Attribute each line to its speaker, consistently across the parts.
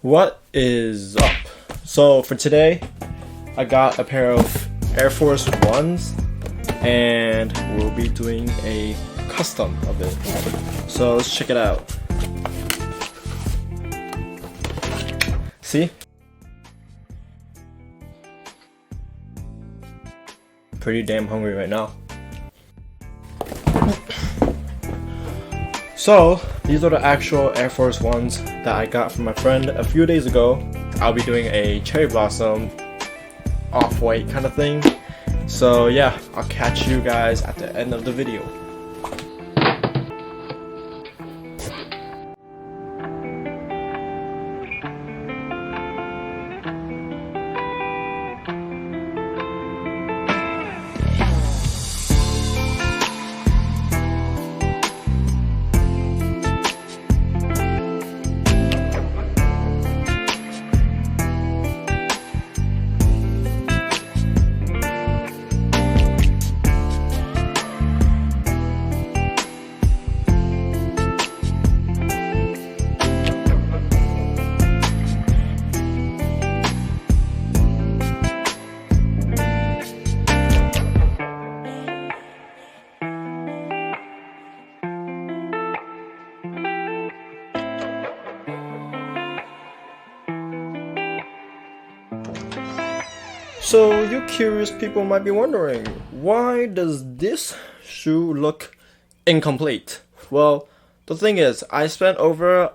Speaker 1: What is up? So for today, I got a pair of Air Force 1's and we'll be doing a custom of it. So let's check it out. See? Pretty damn hungry right now. So these are the actual Air Force 1's that I got from my friend a few days ago. I'll be doing a cherry blossom off-white kind of thing. So yeah, I'll catch you guys at the end of the video. So you curious people might be wondering, why does this shoe look incomplete? Well, the thing is, I spent over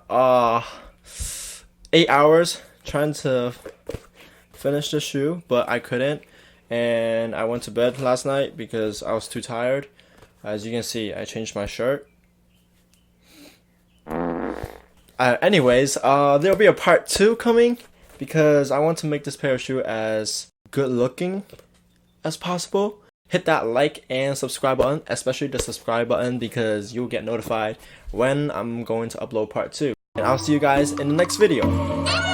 Speaker 1: 8 hours trying to finish the shoe, but I couldn't, and I went to bed last night because I was too tired. As you can see, I changed my shirt. Anyways, there'll be a part 2 coming because I want to make this pair of shoe as good looking as possible. Hit that like and subscribe button, especially the subscribe button, because you'll get notified when I'm going to upload part 2. And I'll see you guys in the next video.